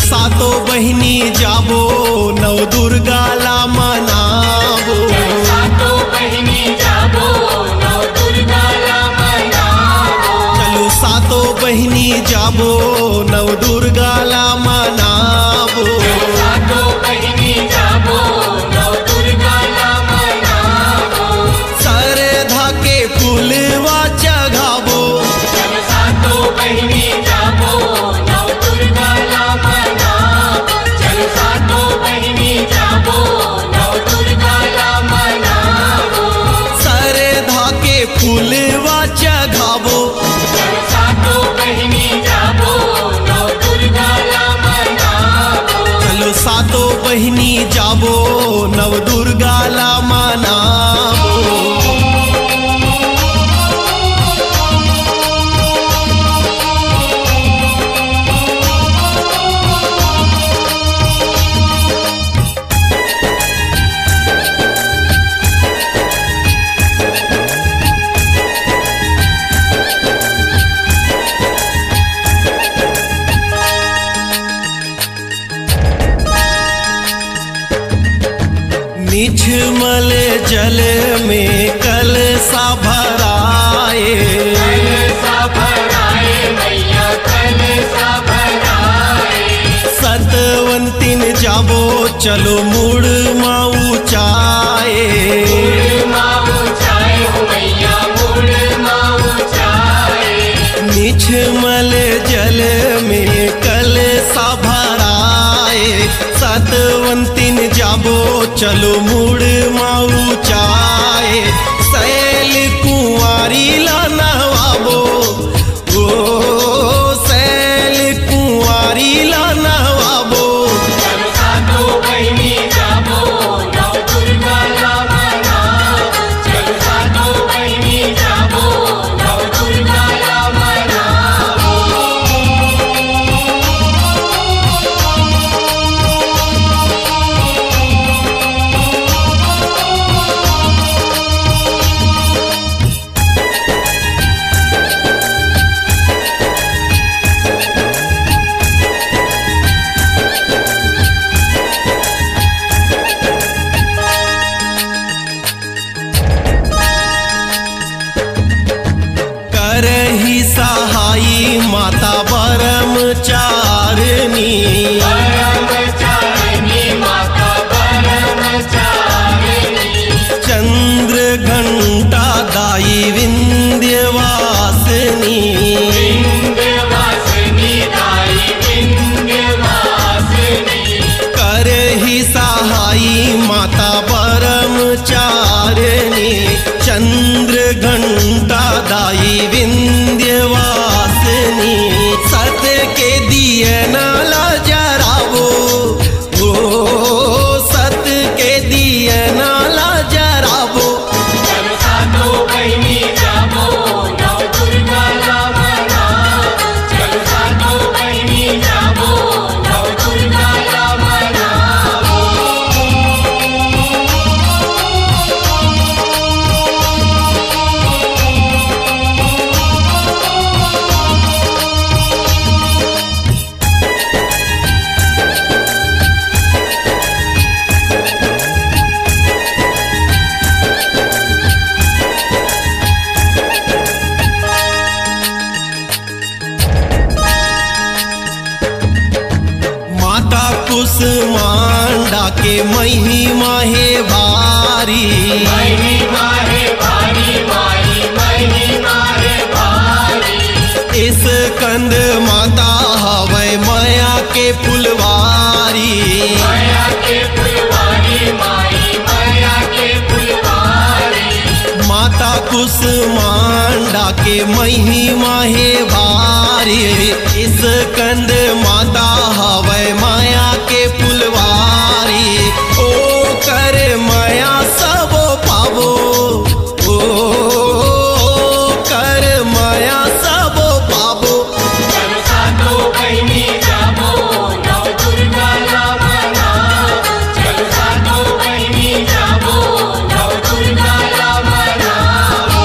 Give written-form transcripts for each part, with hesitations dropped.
सातो बहिनी जाबो नवदुर्गाला मनाबो सातो बहिनी जाबो नवदुर्गाला मनाबो चलो सातो बहिनी जाबो नवदुर्गाला मनाबो सातो बहिनी जाबो नवदुर्गाला मनाबो सरधा के फुलवा चघाबो सातो बहिनी जाबो नवदुर्गाला मनाबो सातो बहिनी जाबो नवदुर्गाला मनाबो सरधा के फुलवा चघाबो सातो बहिनी जाबो नवदुर्गाला मनाबो चलो सातो बहिनी जाबो नवदुर्गाला मनाबो निझमल जल में कलसा भराए कलसा भराए मैया कलसा भराए सतवंतिन जाबो चलो मुड़ माऊ चाए माऊ चाय हो मैया मुड़ माऊ चाय निझमल जल में कलसा भराए सतवंतिन जाबो चलो मुड़ माऊ चाए सैल कुंवारी ला नहवाबो ओ सैल कुंवारी ला नहवाबो सातो बहिनी जाबो नवदुर्गाला मनाबो सातो बहिनी जाबो नवदुर्गाला मनाबो करही सहाई माता ब्रह्मचारिणी परमचारिणी माता परमचारिणी चंद्र घंटा दाई विंध्यवासिनी विंध्यवासिनी दाई विंध्यवासिनी करही सहाई माता ब्रह्मचारिणी चंद्र घंटा दाई विंध्यवासिनी सत के दिए नाला जरावो ओ सत के दिए नाला जरावो सातो बहिनी जाबो नवदुर्गाला मनाबो सातो बहिनी जाबो नवदुर्गाला मनाबो माता कुसमांडा के महिमा है भारी महिमा है भारी माई महिमा है भारी इस कंद माता हवै माया के फुलवारी माया के फुलवारी माई माया के फुलवारी माता कुसमांडा के महिमा है भारी इस कंद माता हवै माया के फुलवारी ओ कर माया सबो पावो ओ कर माया सबो पावो सातो बहिनी जाबो नवदुर्गाला मनाबो सातो बहिनी जाबो नवदुर्गाला मनाबो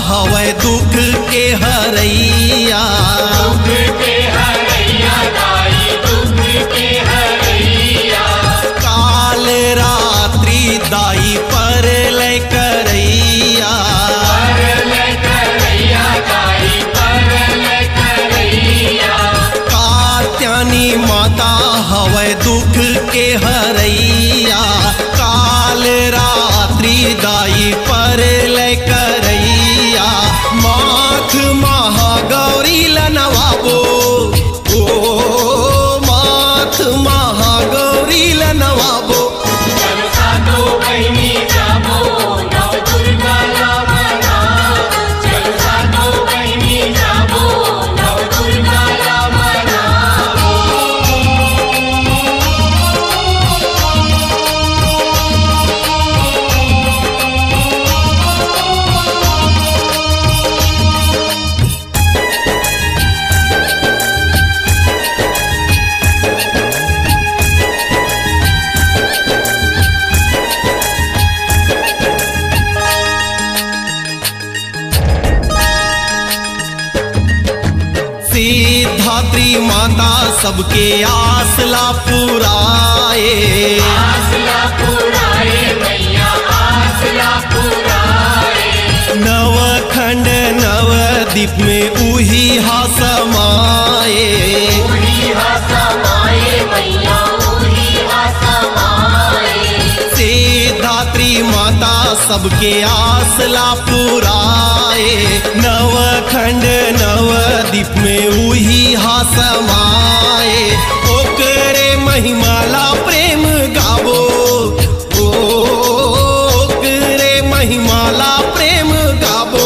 हवै दुख के हरैया। दुख के हरैया दाई दुख के हरैया। काल रात्रि दाई परलय करैया। परलय करैया दाई परलय करैया। कात्यायनी माता हवै दुख के हरैया। काल रात्रि दाई परलय करैया। माख महागौरी लनवाबो, ओ माख महागौरी लनवाबो। चलो सातो बहिनी जाबो नव दुर्गा ला मनावो। चलो सातो बहिनी जाबो नव दुर्गा ला मनावो। सिद्धात्री माता सबके आसला पुराए। आसला पुराए मैया आसला पुराए। नवखंड नवदीप में उही हा समाए। उही हा समाए मैया उही हा समाए। सिद्धात्री माता सबके आसला पुराए। नवखंड नवदीप में उही हा समाए। ओकरे महिमाला प्रेम गावो, ओकरे महिमाला प्रेम गावो।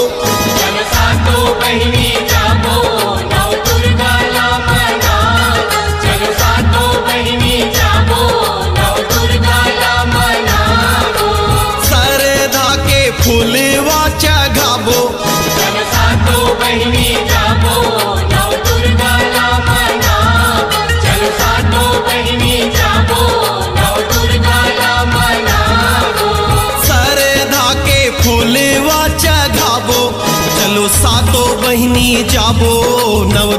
चलो सातो बहिनी जाबो नव दुर्गा ला मनावो। चलो सातो बहिनी जाबो नव दुर्गा ला मनावो। सरधा के फूलवा चढ़ाबो। चलो सातो बहिनी जाबो नव दुर्गा ला मनावो। चलो सातो बहिनी जाबो नव दुर्गा ला मनावो। सरधा के फूलवा चढ़ाबो। चलो सातो बहिनी जाबो नव